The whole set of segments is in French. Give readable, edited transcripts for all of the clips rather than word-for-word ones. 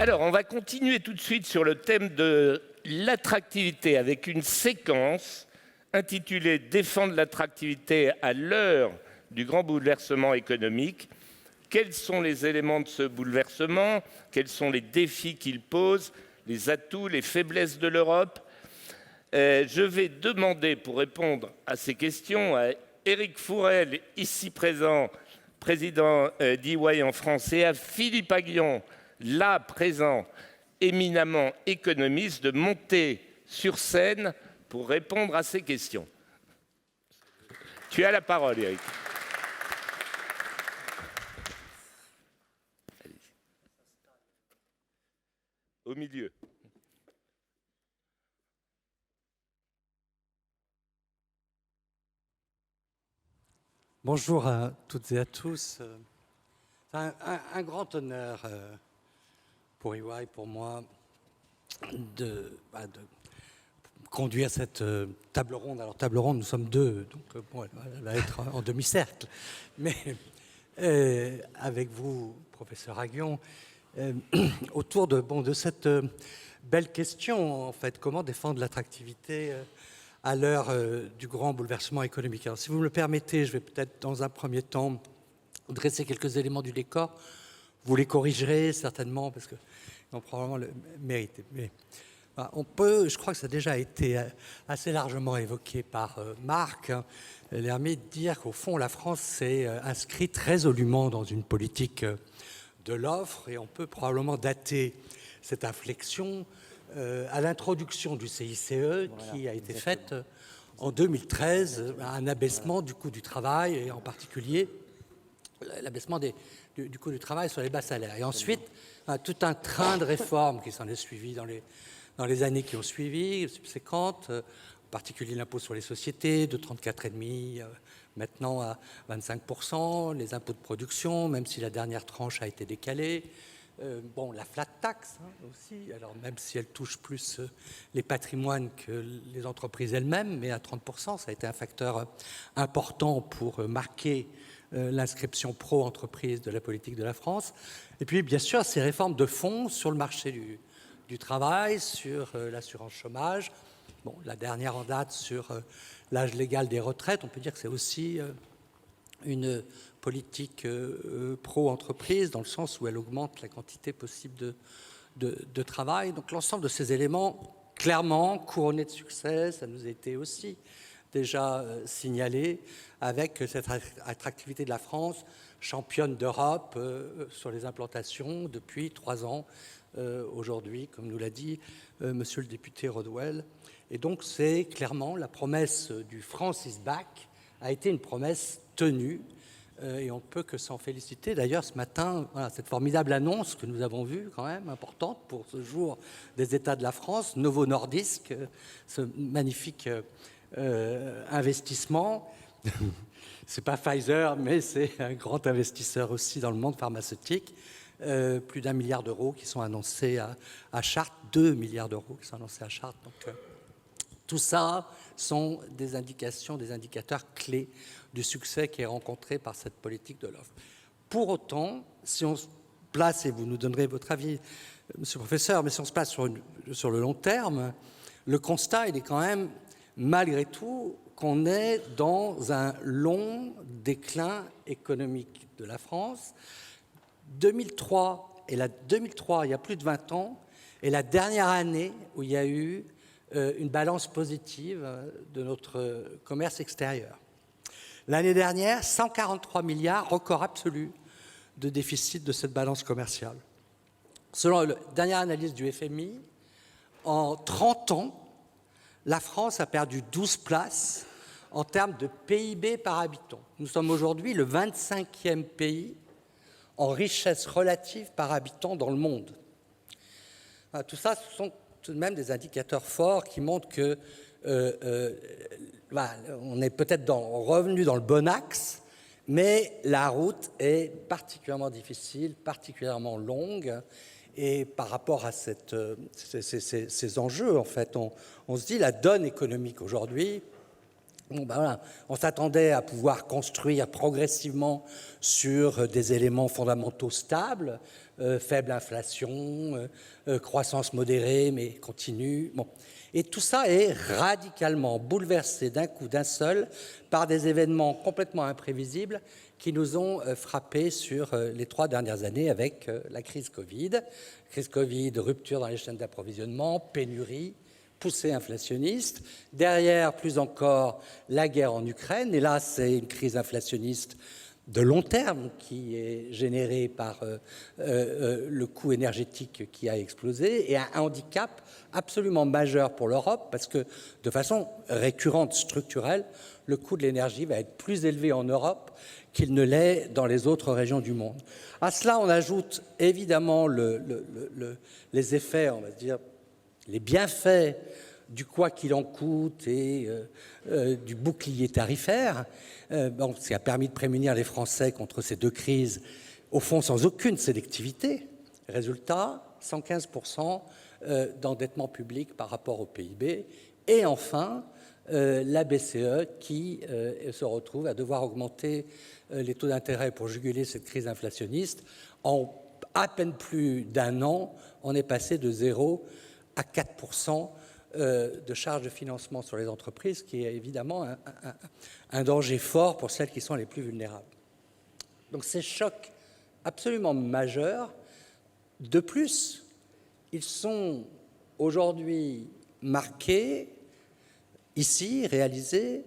Alors, on va continuer tout de suite sur le thème de l'attractivité avec une séquence intitulée Défendre l'attractivité à l'heure du grand bouleversement économique. Quels sont les éléments de ce bouleversement? Quels sont les défis qu'il pose? Les atouts, les faiblesses de l'Europe? Je vais demander, pour répondre à ces questions, à Éric Fourel, ici présent, président d'EY en France, et à Philippe Aghion, là présent, éminemment économiste, de monter sur scène pour répondre à ces questions. Tu as la parole, Éric. Au milieu. Bonjour à toutes et à tous. C'est un grand honneur pour EY, pour moi, de conduire cette table ronde. Alors, table ronde, nous sommes deux, donc bon, elle va être en demi-cercle. Mais avec vous, professeur Aghion, autour de cette belle question, en fait, comment défendre l'attractivité à l'heure du grand bouleversement économique. Alors, si vous me le permettez, je vais peut-être, dans un premier temps, dresser quelques éléments du décor. Vous les corrigerez certainement, parce qu'ils ont probablement le mérite. Mais on peut, je crois que ça a déjà été assez largement évoqué par Marc Lermé, de dire qu'au fond, la France s'est inscrite résolument dans une politique de l'offre, et on peut probablement dater cette inflexion à l'introduction du CICE, qui a été faite en 2013, un abaissement du coût du travail, et en particulier l'abaissement du coût du travail sur les bas salaires. Et ensuite, tout un train de réformes qui s'en est suivi dans les années qui ont suivi, subséquentes, en particulier l'impôt sur les sociétés, de 34,5% maintenant à 25%, les impôts de production, même si la dernière tranche a été décalée. La flat tax aussi, alors même si elle touche plus les patrimoines que les entreprises elles-mêmes, mais à 30%, ça a été un facteur important pour marquer l'inscription pro-entreprise de la politique de la France. Et puis, bien sûr, ces réformes de fond sur le marché du travail, sur l'assurance chômage. La dernière en date sur l'âge légal des retraites, on peut dire que c'est aussi une politique pro-entreprise, dans le sens où elle augmente la quantité possible de travail. Donc l'ensemble de ces éléments, clairement couronnés de succès, ça nous a été aussi déjà signalé, avec cette attractivité de la France, championne d'Europe sur les implantations depuis 3 ans aujourd'hui, comme nous l'a dit monsieur le député Rodwell. Et donc c'est clairement la promesse du France is back a été une promesse tenue. Et on ne peut que s'en féliciter. D'ailleurs, ce matin, cette formidable annonce que nous avons vue, quand même, importante pour ce jour des États de la France, Novo Nordisk, ce magnifique investissement. C'est pas Pfizer, mais c'est un grand investisseur aussi dans le monde pharmaceutique. Plus d'1 milliard d'euros qui sont annoncés à Chartres, 2 milliards d'euros qui sont annoncés à Chartres. Donc, tout ça sont des indications, des indicateurs clés du succès qui est rencontré par cette politique de l'offre. Pour autant, si on se place, et vous nous donnerez votre avis, monsieur le professeur, mais si on se place sur le long terme, le constat, il est quand même, malgré tout, qu'on est dans un long déclin économique de la France. 2003, il y a plus de 20 ans, est la dernière année où il y a eu une balance positive de notre commerce extérieur. L'année dernière, 143 milliards, record absolu de déficit de cette balance commerciale. Selon la dernière analyse du FMI, en 30 ans, la France a perdu 12 places en termes de PIB par habitant. Nous sommes aujourd'hui le 25e pays en richesse relative par habitant dans le monde. Tout ça, ce sont tout de même des indicateurs forts qui montrent que on est peut-être revenu dans le bon axe, mais la route est particulièrement difficile, particulièrement longue. Et par rapport à ces enjeux, en fait, on se dit la donne économique aujourd'hui, Bon, ben voilà. On s'attendait à pouvoir construire progressivement sur des éléments fondamentaux stables, faible inflation, croissance modérée mais continue. Bon. Et tout ça est radicalement bouleversé d'un coup, d'un seul, par des événements complètement imprévisibles qui nous ont frappés sur les 3 dernières années avec la crise Covid. Crise Covid, rupture dans les chaînes d'approvisionnement, pénurie, poussée inflationniste. Derrière, plus encore, la guerre en Ukraine. Et là, c'est une crise inflationniste de long terme qui est générée par le coût énergétique qui a explosé et un handicap absolument majeur pour l'Europe parce que, de façon récurrente, structurelle, le coût de l'énergie va être plus élevé en Europe qu'il ne l'est dans les autres régions du monde. À cela, on ajoute évidemment les effets, on va dire, les bienfaits du quoi qu'il en coûte et du bouclier tarifaire, ce qui a permis de prémunir les Français contre ces 2 crises, au fond sans aucune sélectivité. Résultat, 115% d'endettement public par rapport au PIB. Et enfin, la BCE qui se retrouve à devoir augmenter les taux d'intérêt pour juguler cette crise inflationniste. En à peine plus d'1 an, on est passé de 0 à 4% de charges de financement sur les entreprises, qui est évidemment un danger fort pour celles qui sont les plus vulnérables. Donc ces chocs absolument majeurs, de plus, ils sont aujourd'hui marqués, ici, réalisés,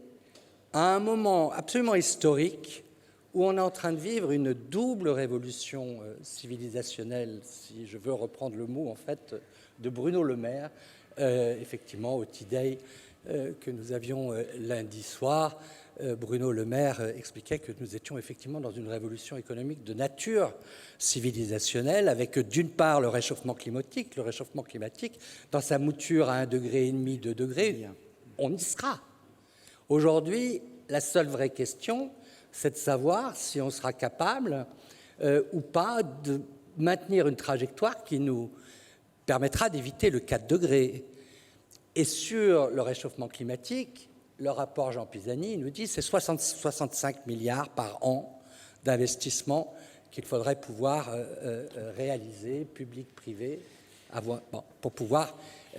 à un moment absolument historique où on est en train de vivre une double révolution civilisationnelle, si je veux reprendre le mot en fait de Bruno Le Maire, effectivement au Tea Day que nous avions lundi soir. Bruno Le Maire expliquait que nous étions effectivement dans une révolution économique de nature civilisationnelle, avec d'une part le réchauffement climatique dans sa mouture à 1,5 degré, 2 degrés, on y sera. Aujourd'hui, la seule vraie question, c'est de savoir si on sera capable ou pas de maintenir une trajectoire qui nous permettra d'éviter le 4 degrés. Et sur le réchauffement climatique, le rapport Jean Pisani nous dit que c'est 65 milliards par an d'investissement qu'il faudrait pouvoir réaliser, public-privé, pour pouvoir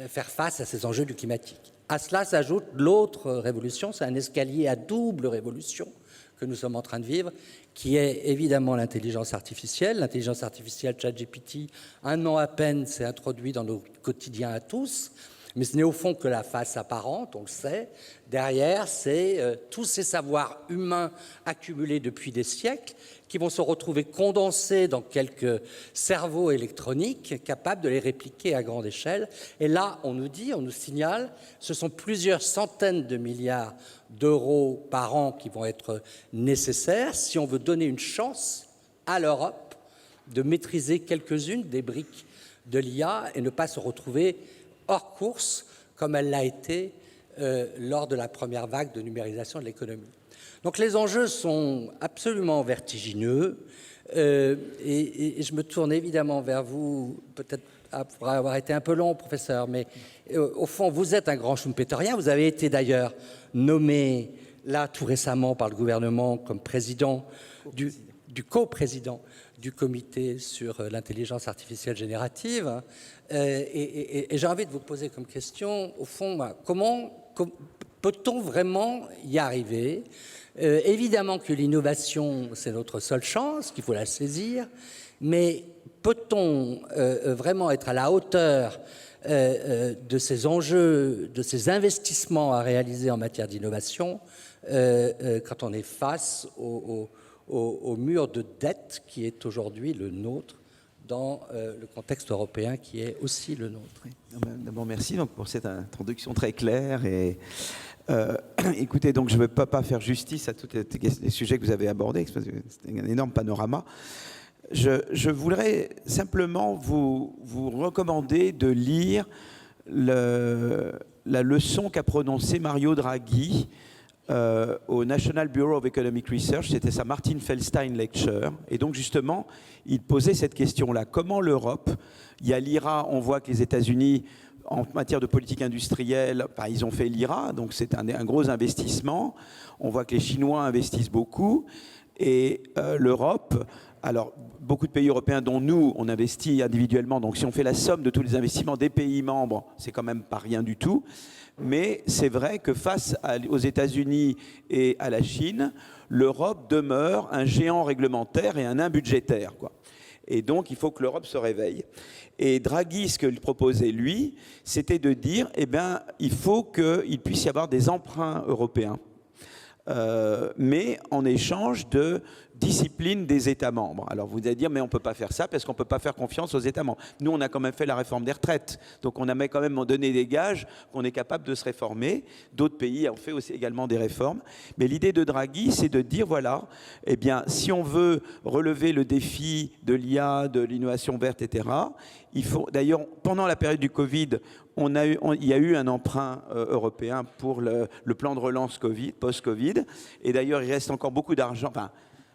faire face à ces enjeux du climatique. À cela s'ajoute l'autre révolution, c'est un escalier à double révolution que nous sommes en train de vivre, qui est évidemment l'intelligence artificielle. L'intelligence artificielle ChatGPT, 1 an à peine, s'est introduit dans nos quotidiens à tous, mais ce n'est au fond que la face apparente, on le sait. Derrière, c'est tous ces savoirs humains accumulés depuis des siècles qui vont se retrouver condensés dans quelques cerveaux électroniques capables de les répliquer à grande échelle. Et là, on nous signale, ce sont plusieurs centaines de milliards d'euros par an qui vont être nécessaires si on veut donner une chance à l'Europe de maîtriser quelques-unes des briques de l'IA et ne pas se retrouver hors course, comme elle l'a été lors de la première vague de numérisation de l'économie. Donc les enjeux sont absolument vertigineux et je me tourne évidemment vers vous, peut-être pour avoir été un peu long, professeur, mais au fond, vous êtes un grand schumpeterien. Vous avez été d'ailleurs nommé là tout récemment par le gouvernement comme président du coprésident du comité sur l'intelligence artificielle générative. Et j'ai envie de vous poser comme question, au fond, comment peut-on vraiment y arriver ? Évidemment que l'innovation, c'est notre seule chance, qu'il faut la saisir, mais peut-on vraiment être à la hauteur de ces enjeux, de ces investissements à réaliser en matière d'innovation quand on est face au mur de dette qui est aujourd'hui le nôtre dans le contexte européen qui est aussi le nôtre. D'abord, merci donc, pour cette introduction très claire. Et, écoutez, donc, je ne vais pas faire justice à tous les sujets que vous avez abordés, parce que c'est un énorme panorama. Je voudrais simplement vous recommander de lire la leçon qu'a prononcée Mario Draghi au National Bureau of Economic Research. C'était sa Martin Feldstein Lecture. Et donc, justement, il posait cette question-là. Comment l'Europe, il y a l'IRA, on voit que les États-Unis en matière de politique industrielle, ils ont fait l'IRA, donc c'est un gros investissement. On voit que les Chinois investissent beaucoup. Et l'Europe, alors beaucoup de pays européens dont nous, on investit individuellement, donc si on fait la somme de tous les investissements des pays membres, c'est quand même pas rien du tout. Mais c'est vrai que face aux États-Unis et à la Chine, l'Europe demeure un géant réglementaire et un nain budgétaire, quoi. Et donc, il faut que l'Europe se réveille. Et Draghi, ce qu'il proposait, lui, c'était de dire, eh bien, il faut qu'il puisse y avoir des emprunts européens, mais en échange de discipline des États membres. Alors vous allez dire, mais on ne peut pas faire ça parce qu'on ne peut pas faire confiance aux États membres. Nous, on a quand même fait la réforme des retraites. Donc on a quand même donné des gages qu'on est capable de se réformer. D'autres pays ont fait aussi également des réformes. Mais l'idée de Draghi, c'est de dire, voilà, eh bien, si on veut relever le défi de l'IA, de l'innovation verte, etc., il faut, d'ailleurs, pendant la période du Covid, il y a eu un emprunt européen pour le plan de relance Covid, post-Covid. Et d'ailleurs, il reste encore beaucoup d'argent. Enfin,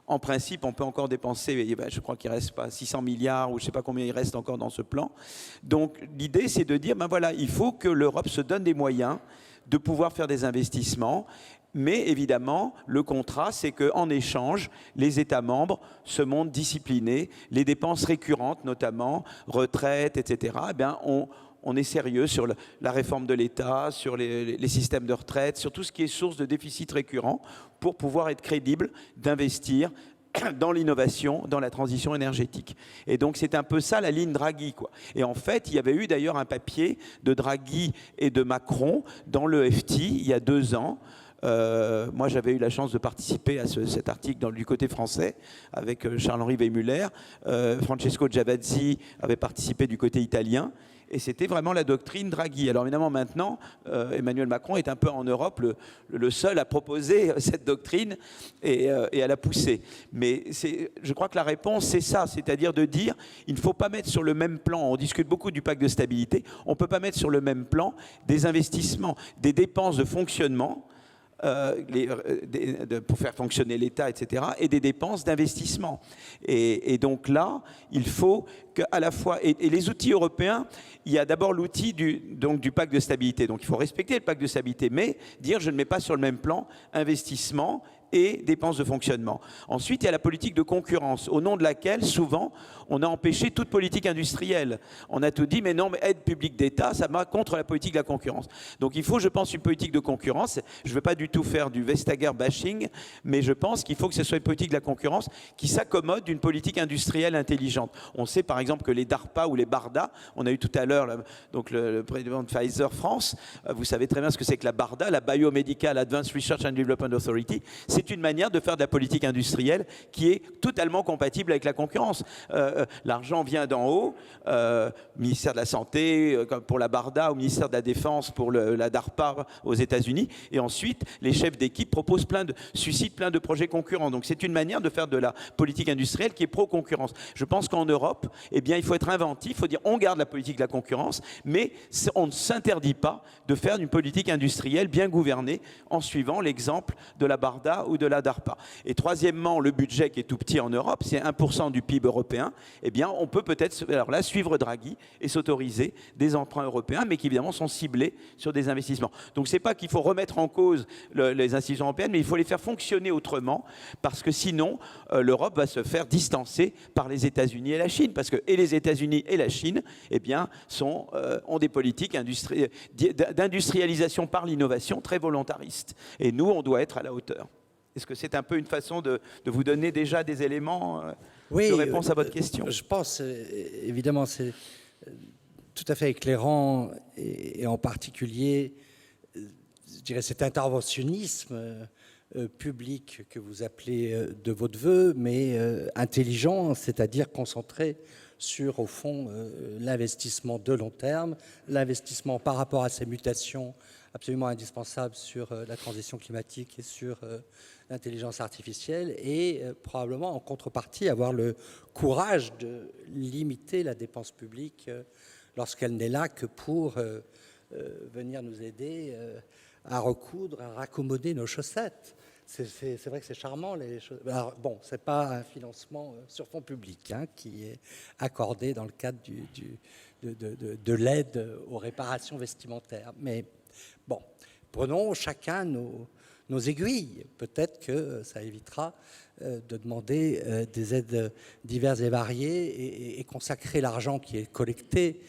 en principe, on peut encore dépenser, je crois qu'il ne reste pas 600 milliards ou je ne sais pas combien il reste encore dans ce plan. Donc l'idée, c'est de dire, voilà, il faut que l'Europe se donne des moyens de pouvoir faire des investissements. Mais évidemment, le contrat, c'est qu'en échange, les États membres se montrent disciplinés. Les dépenses récurrentes, notamment retraite, etc., eh bien, on est sérieux sur la réforme de l'État, sur les systèmes de retraite, sur tout ce qui est source de déficit récurrent pour pouvoir être crédible d'investir dans l'innovation, dans la transition énergétique. Et donc c'est un peu ça la ligne Draghi, quoi. Et en fait, il y avait eu d'ailleurs un papier de Draghi et de Macron dans le FT il y a 2 ans. Moi, j'avais eu la chance de participer à cet article du côté français avec Charles-Henri Weihmuller. Francesco Giavazzi avait participé du côté italien. Et c'était vraiment la doctrine Draghi. Alors évidemment, maintenant, Emmanuel Macron est un peu en Europe le seul à proposer cette doctrine et à la pousser. Mais je crois que la réponse, c'est ça, c'est-à-dire de dire il ne faut pas mettre sur le même plan, on discute beaucoup du pacte de stabilité, on ne peut pas mettre sur le même plan des investissements, des dépenses de fonctionnement, pour faire fonctionner l'État, etc., et des dépenses d'investissement. Et donc là, il faut qu'à la fois... Et les outils européens, il y a d'abord l'outil du pacte de stabilité. Donc il faut respecter le pacte de stabilité, mais dire je ne mets pas sur le même plan investissement et dépenses de fonctionnement. Ensuite, il y a la politique de concurrence, au nom de laquelle, souvent, on a empêché toute politique industrielle. On a tout dit, mais non, mais aide publique d'État, ça va contre la politique de la concurrence. Donc il faut, je pense, une politique de concurrence. Je ne veux pas du tout faire du Vestager bashing, mais je pense qu'il faut que ce soit une politique de la concurrence qui s'accommode d'une politique industrielle intelligente. On sait, par exemple, que les DARPA ou les BARDA, on a eu tout à l'heure le président de Pfizer France, vous savez très bien ce que c'est que la BARDA, la Biomedical Advanced Research and Development Authority. C'est une manière de faire de la politique industrielle qui est totalement compatible avec la concurrence. L'argent vient d'en haut, ministère de la Santé pour la BARDA, au ministère de la Défense pour la DARPA aux États-Unis, et ensuite les chefs d'équipe suscitent plein de projets concurrents. Donc c'est une manière de faire de la politique industrielle qui est pro-concurrence. Je pense qu'en Europe, eh bien, il faut être inventif, il faut dire on garde la politique de la concurrence, mais on ne s'interdit pas de faire une politique industrielle bien gouvernée en suivant l'exemple de la BARDA ou de la DARPA. Et troisièmement, le budget qui est tout petit en Europe, c'est 1% du PIB européen, eh bien, on peut peut-être alors là, suivre Draghi et s'autoriser des emprunts européens, mais qui évidemment sont ciblés sur des investissements. Donc c'est pas qu'il faut remettre en cause les institutions européennes, mais il faut les faire fonctionner autrement, parce que sinon, l'Europe va se faire distancer par les États-Unis et la Chine, parce que et les États-Unis et la Chine, eh bien, ont des politiques d'industrialisation par l'innovation très volontaristes. Et nous, on doit être à la hauteur. Est-ce que c'est un peu une façon de vous donner déjà des éléments de réponse à votre question? Je pense, évidemment, c'est tout à fait éclairant, et en particulier, je dirais, cet interventionnisme public que vous appelez de votre vœu, mais intelligent, c'est-à-dire concentré sur, au fond, l'investissement de long terme, l'investissement par rapport à ces mutations absolument indispensables sur la transition climatique et sur l'intelligence artificielle, et probablement en contrepartie avoir le courage de limiter la dépense publique lorsqu'elle n'est là que pour venir nous aider à recoudre, à raccommoder nos chaussettes. c'est vrai que c'est charmant les choses. Alors, bon, c'est pas un financement sur fonds publics qui est accordé dans le cadre de l'aide aux réparations vestimentaires. Mais bon, prenons chacun nos aiguilles. Peut-être que ça évitera de demander des aides diverses et variées et consacrer l'argent qui est collecté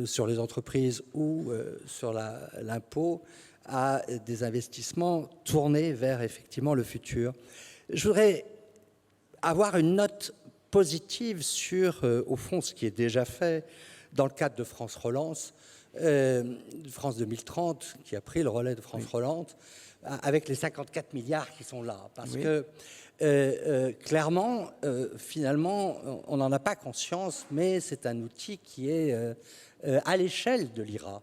sur les entreprises ou sur l'impôt à des investissements tournés vers effectivement le futur. Je voudrais avoir une note positive sur, au fond, ce qui est déjà fait dans le cadre de France Relance, France 2030, qui a pris le relais de France Relance, avec les 54 milliards qui sont là. Parce que, clairement, finalement, on n'en a pas conscience, mais c'est un outil qui est à l'échelle de l'IRA.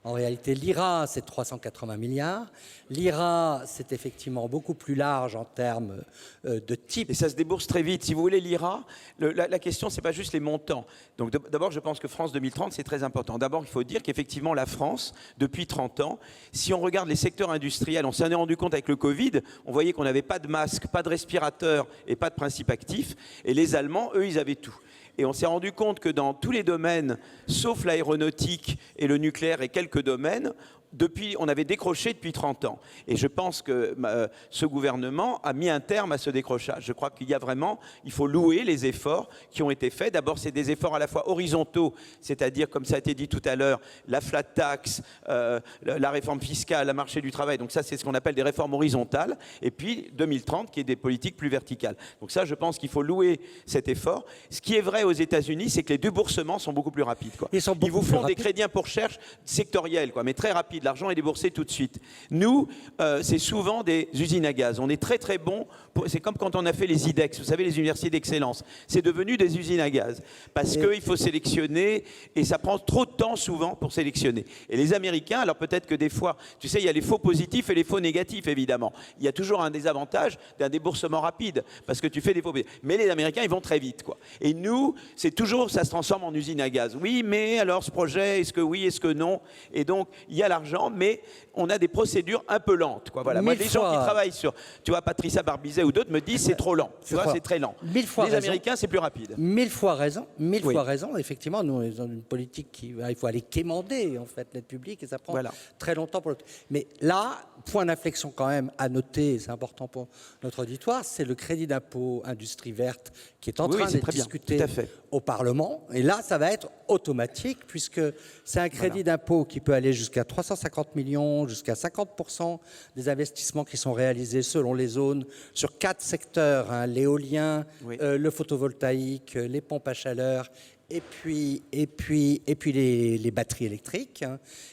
En réalité, l'IRA, c'est 380 milliards. L'IRA, c'est effectivement beaucoup plus large en termes de type. Et ça se débourse très vite. Si vous voulez, l'IRA, la question, ce n'est pas juste les montants. Donc d'abord, je pense que France 2030, c'est très important. D'abord, il faut dire qu'effectivement, la France, depuis 30 ans, si on regarde les secteurs industriels, on s'en est rendu compte avec le Covid, on voyait qu'on n'avait pas de masque, pas de respirateur et pas de principe actif. Et les Allemands, eux, ils avaient tout. Et on s'est rendu compte que dans tous les domaines, sauf l'aéronautique et le nucléaire et quelques domaines, on avait décroché depuis 30 ans. Et je pense que ce gouvernement a mis un terme à ce décrochage. Je crois qu'il y a vraiment, il faut louer les efforts qui ont été faits. D'abord, c'est des efforts à la fois horizontaux, c'est-à-dire, comme ça a été dit tout à l'heure, la flat tax, la réforme fiscale, le marché du travail. Donc ça, c'est ce qu'on appelle des réformes horizontales. Et puis 2030, qui est des politiques plus verticales. Donc ça, je pense qu'il faut louer cet effort. Ce qui est vrai aux États-Unis, c'est que les déboursements sont beaucoup plus rapides, quoi. Ils vous font des crédits pour recherche sectoriels, quoi, mais très rapides. L'argent est déboursé tout de suite. Nous, c'est souvent des usines à gaz. On est très très bon. C'est comme quand on a fait les IDEX, vous savez, les universités d'excellence. C'est devenu des usines à gaz parce qu'il faut sélectionner et ça prend trop de temps souvent pour sélectionner. Et les Américains, alors peut-être que des fois, tu sais, il y a les faux positifs et les faux négatifs, évidemment. Il y a toujours un désavantage d'un déboursement rapide parce que tu fais des faux positifs. Mais les Américains, ils vont très vite, quoi. Et nous, c'est toujours, ça se transforme en usine à gaz. Oui, mais alors ce projet, est-ce que oui, est-ce que non? Et donc, il y a l'argent, mais on a des procédures un peu lentes, quoi. Voilà. Moi, les gens qui travaillent sur, tu vois, Patricia Barbizet ou d'autres me disent c'est trop lent. Tu vois, c'est très lent. Les Américains, c'est plus rapide. 1000 fois raison. 1000 fois raison. Effectivement, nous, on est dans une politique qui, il faut aller quémander, en fait, l'aide publique et ça prend très longtemps pour le. Mais là, point d'inflexion quand même à noter, c'est important pour notre auditoire, c'est le crédit d'impôt industrie verte qui est en train d'être discuté au Parlement. Et là, ça va être automatique puisque c'est un crédit d'impôt qui peut aller jusqu'à 350 millions, jusqu'à 50% des investissements qui sont réalisés selon les zones sur 4 secteurs, l'éolien, le photovoltaïque, les pompes à chaleur et puis les batteries électriques.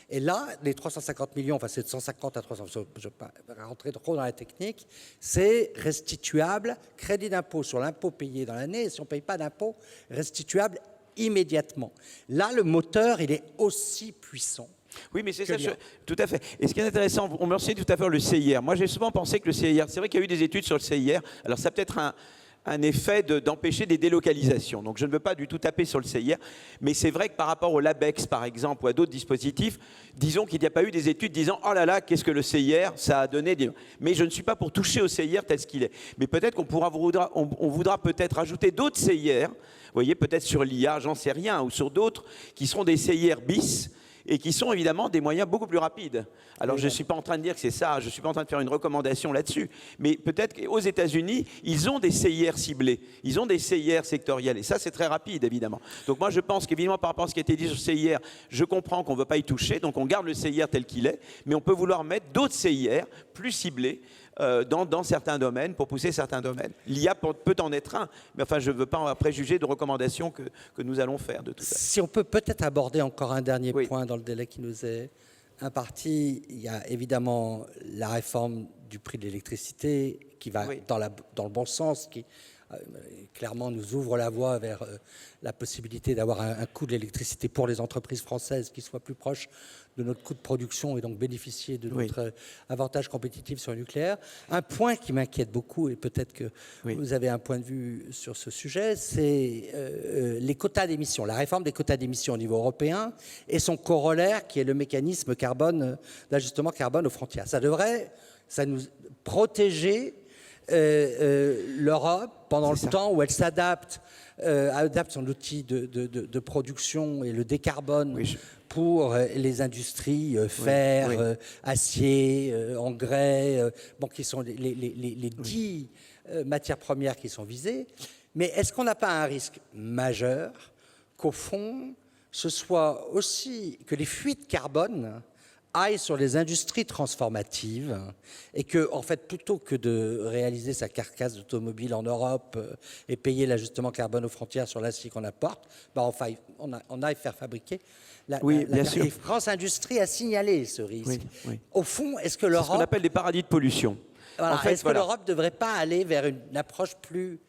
Et là, les 350 millions, enfin c'est de 150 à 300, je ne vais pas rentrer trop dans la technique, c'est restituable, crédit d'impôt sur l'impôt payé dans l'année, et si on ne paye pas d'impôt, restituable immédiatement. Là, le moteur, il est aussi puissant. Oui, mais c'est ça, tout à fait. Et ce qui est intéressant, on mentionnait tout à l'heure le CIR. Moi, j'ai souvent pensé que le CIR, c'est vrai qu'il y a eu des études sur le CIR, alors ça peut être un effet d'empêcher des délocalisations. Donc je ne veux pas du tout taper sur le CIR, mais c'est vrai que par rapport au LABEX, par exemple, ou à d'autres dispositifs, disons qu'il n'y a pas eu des études disant « Oh là là, qu'est-ce que le CIR, ça a donné ?» Mais je ne suis pas pour toucher au CIR tel qu'il est. Mais peut-être qu'on voudra peut-être ajouter d'autres CIR, vous voyez, peut-être sur l'IA, j'en sais rien, ou sur d'autres, qui seront des CIR bis, et qui sont évidemment des moyens beaucoup plus rapides. Alors je ne suis pas en train de dire que c'est ça, je ne suis pas en train de faire une recommandation là-dessus, mais peut-être qu'aux États-Unis, ils ont des CIR ciblés, ils ont des CIR sectoriels, et ça c'est très rapide évidemment. Donc moi je pense qu'évidemment par rapport à ce qui a été dit sur le CIR, je comprends qu'on ne veut pas y toucher, donc on garde le CIR tel qu'il est, mais on peut vouloir mettre d'autres CIR plus ciblés, dans certains domaines, pour pousser certains domaines. L'IA peut en être un, mais enfin, je ne veux pas préjuger de recommandations que nous allons faire de tout ça. Si on peut peut-être aborder encore un dernier point dans le délai qui nous est imparti, il y a évidemment la réforme du prix de l'électricité qui va dans le bon sens, qui clairement nous ouvre la voie vers la possibilité d'avoir un coût de l'électricité pour les entreprises françaises qui soit plus proche de notre coût de production et donc bénéficier de notre avantage compétitif sur le nucléaire. Un point qui m'inquiète beaucoup, et peut-être que vous avez un point de vue sur ce sujet, c'est les quotas d'émissions, la réforme des quotas d'émissions au niveau européen et son corollaire qui est le mécanisme d'ajustement carbone aux frontières. Ça nous protéger l'Europe pendant le temps où elle adapte son outil de production et le décarbone pour les industries fer, acier, engrais, qui sont les 10 matières premières qui sont visées. Mais est-ce qu'on n'a pas un risque majeur qu'au fond, ce soit aussi que les fuites carbone aille sur les industries transformatives et que, en fait, plutôt que de réaliser sa carcasse d'automobile en Europe et payer l'ajustement carbone aux frontières sur l'acier qu'on apporte, on aille faire fabriquer. Bien sûr. Et France Industrie a signalé ce risque. Oui. Au fond, est-ce que l'Europe... C'est ce qu'on appelle des paradis de pollution. Voilà, en fait, est-ce que l'Europe ne devrait pas aller vers une approche plus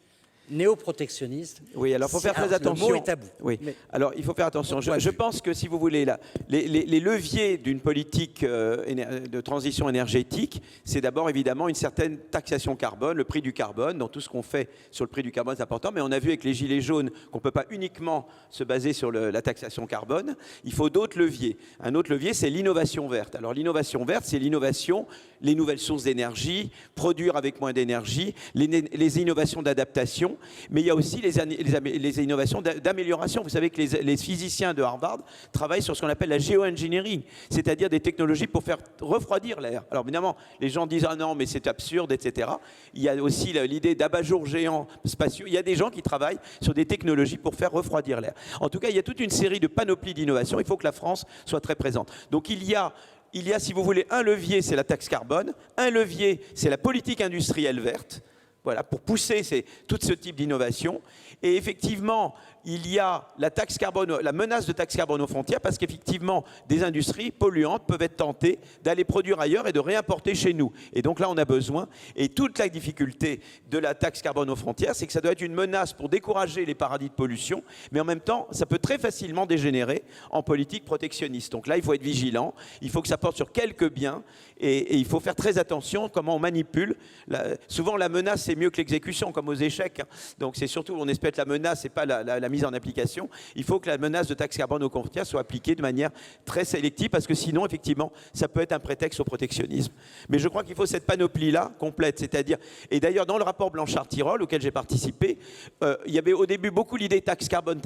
néo-protectionniste? Oui, alors il faut faire très attention. Le mot est tabou. Oui. Alors il faut faire attention. Je pense que si vous voulez, les leviers d'une politique de transition énergétique, c'est d'abord évidemment une certaine taxation carbone, le prix du carbone. Donc tout ce qu'on fait sur le prix du carbone, c'est important. Mais on a vu avec les gilets jaunes qu'on ne peut pas uniquement se baser sur la taxation carbone. Il faut d'autres leviers. Un autre levier, c'est l'innovation verte. Alors l'innovation verte, c'est l'innovation, les nouvelles sources d'énergie, produire avec moins d'énergie, les innovations d'adaptation. Mais il y a aussi les innovations d'amélioration. Vous savez que les physiciens de Harvard travaillent sur ce qu'on appelle la géo-engineering, c'est-à-dire des technologies pour faire refroidir l'air. Alors évidemment, les gens disent « Ah non, mais c'est absurde, etc. » Il y a aussi l'idée d'abat-jour géants spatiaux. Il y a des gens qui travaillent sur des technologies pour faire refroidir l'air. En tout cas, il y a toute une série de panoplies d'innovation. Il faut que la France soit très présente. Donc il y a, si vous voulez, un levier, c'est la taxe carbone. Un levier, c'est la politique industrielle verte. Voilà, pour pousser tout ce type d'innovation. Et effectivement, il y a la menace de taxe carbone aux frontières parce qu'effectivement, des industries polluantes peuvent être tentées d'aller produire ailleurs et de réimporter chez nous. Et donc là, on a besoin. Et toute la difficulté de la taxe carbone aux frontières, c'est que ça doit être une menace pour décourager les paradis de pollution, mais en même temps, ça peut très facilement dégénérer en politique protectionniste. Donc là, il faut être vigilant. Il faut que ça porte sur quelques biens et il faut faire très attention comment on manipule. Souvent, la menace, c'est mieux que l'exécution, comme aux échecs. Donc c'est surtout, on espère que la menace et pas la mise en application. Il faut que la menace de taxe carbone aux frontières soit appliquée de manière très sélective parce que sinon, effectivement, ça peut être un prétexte au protectionnisme. Mais je crois qu'il faut cette panoplie-là complète, c'est-à-dire, et d'ailleurs dans le rapport Blanchard-Tirole auquel j'ai participé, il y avait au début beaucoup l'idée taxe carbone,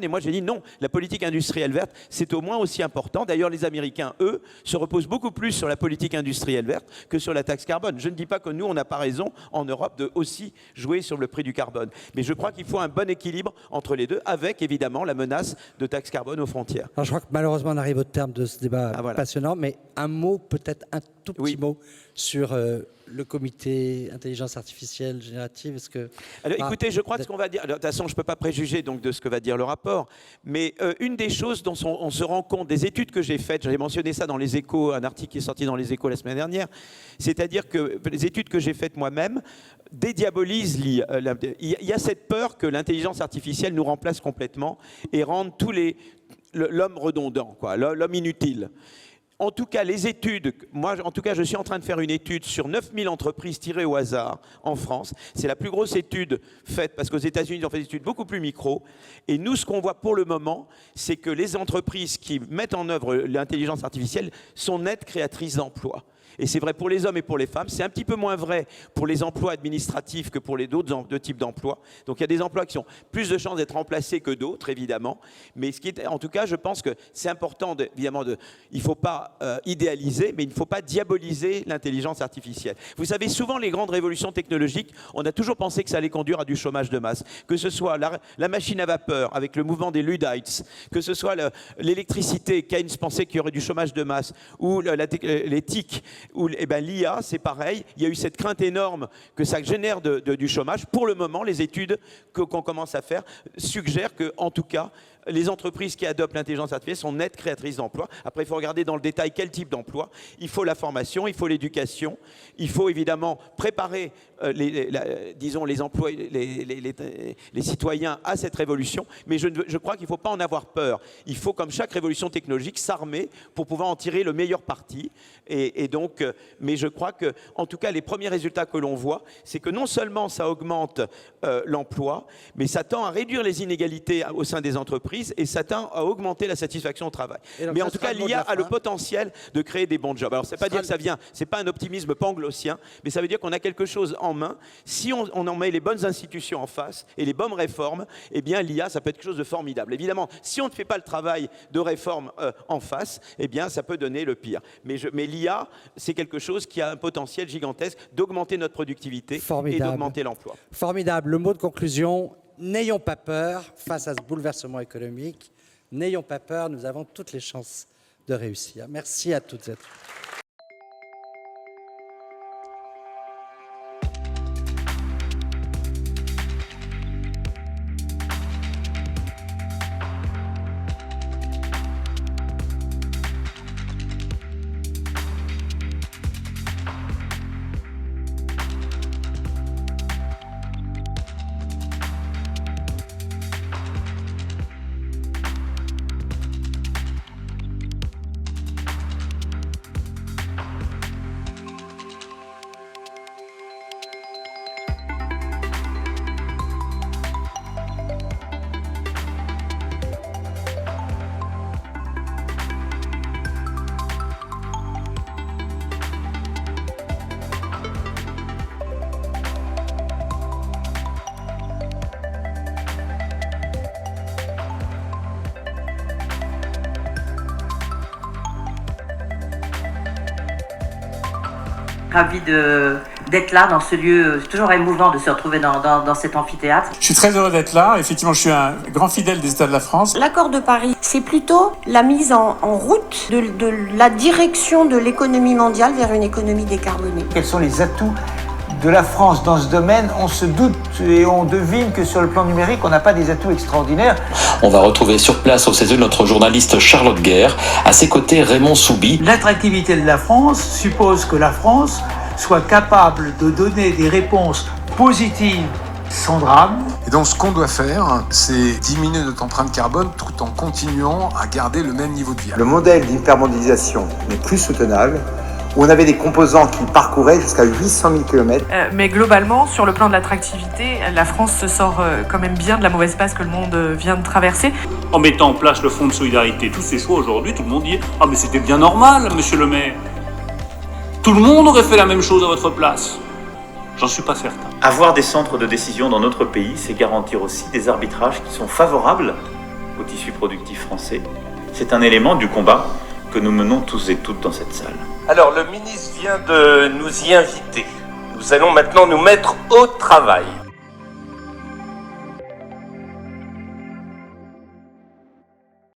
et moi j'ai dit non, la politique industrielle verte, c'est au moins aussi important. D'ailleurs, les Américains, eux, se reposent beaucoup plus sur la politique industrielle verte que sur la taxe carbone. Je ne dis pas que nous, on n'a pas raison en Europe de aussi jouer sur le prix du carbone. Mais je crois qu'il faut un bon équilibre entre les deux, avec évidemment la menace de taxe carbone aux frontières. Alors je crois que malheureusement on arrive au terme de ce débat passionnant, mais un mot, peut-être un tout petit mot sur le comité intelligence artificielle générative. Alors écoutez, je crois que ce qu'on va dire, alors, de toute façon je ne peux pas préjuger donc, de ce que va dire le rapport, mais une des choses dont on se rend compte, des études que j'ai faites, j'avais mentionné ça dans les Échos, un article qui est sorti dans les Échos la semaine dernière, c'est-à-dire que les études que j'ai faites moi-même dédiabolisent il y a cette peur que l'intelligence artificielle nous remplace complètement et rende l'homme redondant, l'homme inutile. En tout cas, les études, je suis en train de faire une étude sur 9000 entreprises tirées au hasard en France. C'est la plus grosse étude faite, parce qu'aux États-Unis, ils ont fait des études beaucoup plus micro. Et nous, ce qu'on voit pour le moment, c'est que les entreprises qui mettent en œuvre l'intelligence artificielle sont nettes créatrices d'emplois. Et c'est vrai pour les hommes et pour les femmes. C'est un petit peu moins vrai pour les emplois administratifs que pour les d'autres types d'emplois. Donc il y a des emplois qui ont plus de chances d'être remplacés que d'autres, évidemment. Mais en tout cas, je pense que c'est important, évidemment, il ne faut pas idéaliser, mais il ne faut pas diaboliser l'intelligence artificielle. Vous savez, souvent, les grandes révolutions technologiques, on a toujours pensé que ça allait conduire à du chômage de masse. Que ce soit la machine à vapeur avec le mouvement des Luddites, que ce soit l'électricité, Keynes pensait qu'il y aurait du chômage de masse, ou les TIC, où l'IA, c'est pareil. Il y a eu cette crainte énorme que ça génère du chômage. Pour le moment, les études qu'on commence à faire suggèrent que, en tout cas, les entreprises qui adoptent l'intelligence artificielle sont nettes créatrices d'emplois. Après, il faut regarder dans le détail quel type d'emploi. Il faut la formation, il faut l'éducation. Il faut évidemment préparer, les emplois, les citoyens à cette révolution. Mais je crois qu'il ne faut pas en avoir peur. Il faut, comme chaque révolution technologique, s'armer pour pouvoir en tirer le meilleur parti. Et donc, mais je crois que, en tout cas, les premiers résultats que l'on voit, c'est que non seulement ça augmente l'emploi, mais ça tend à réduire les inégalités au sein des entreprises. entreprises et ça tend à augmenter la satisfaction au travail. Et donc, Mais ça en tout sera cas, le mot de l'IA la a le fin. potentiel de créer des bons jobs. Alors, c'est pas dire que ça vient, c'est pas un optimisme panglossien, mais ça veut dire qu'on a quelque chose en main. Si on en met les bonnes institutions en face et les bonnes réformes, eh bien, l'IA, ça peut être quelque chose de formidable. Évidemment, si on ne fait pas le travail de réforme en face, eh bien, ça peut donner le pire. Mais l'IA, c'est quelque chose qui a un potentiel gigantesque d'augmenter notre productivité et d'augmenter l'emploi. Formidable. Le mot de conclusion, n'ayons pas peur face à ce bouleversement économique. N'ayons pas peur, nous avons toutes les chances de réussir. Merci à toutes et à tous. Ravie d'être là dans ce lieu. C'est toujours émouvant de se retrouver dans cet amphithéâtre. Je suis très heureux d'être là. Effectivement, je suis un grand fidèle des États de la France. L'accord de Paris, c'est plutôt la mise en route de la direction de l'économie mondiale vers une économie décarbonée. Quels sont les atouts de la France dans ce domaine? On se doute et on devine que sur le plan numérique, on n'a pas des atouts extraordinaires. On va retrouver sur place au CESE notre journaliste Charlotte Guerre. À ses côtés, Raymond Soubi. L'attractivité de la France suppose que la France soit capable de donner des réponses positives sans drame. Et donc ce qu'on doit faire, c'est diminuer notre empreinte carbone tout en continuant à garder le même niveau de vie. Le modèle d'hypermondialisation n'est plus soutenable, où on avait des composants qui parcouraient jusqu'à 800 000 km. Mais globalement, sur le plan de l'attractivité, la France se sort quand même bien de la mauvaise passe que le monde vient de traverser. En mettant en place le fonds de solidarité, tous ces choix aujourd'hui, tout le monde dit « Ah mais c'était bien normal, monsieur le maire. Tout le monde aurait fait la même chose à votre place. » J'en suis pas certain. Avoir des centres de décision dans notre pays, c'est garantir aussi des arbitrages qui sont favorables au tissu productif français. C'est un élément du combat que nous menons tous et toutes dans cette salle. Alors, le ministre vient de nous y inviter. Nous allons maintenant nous mettre au travail.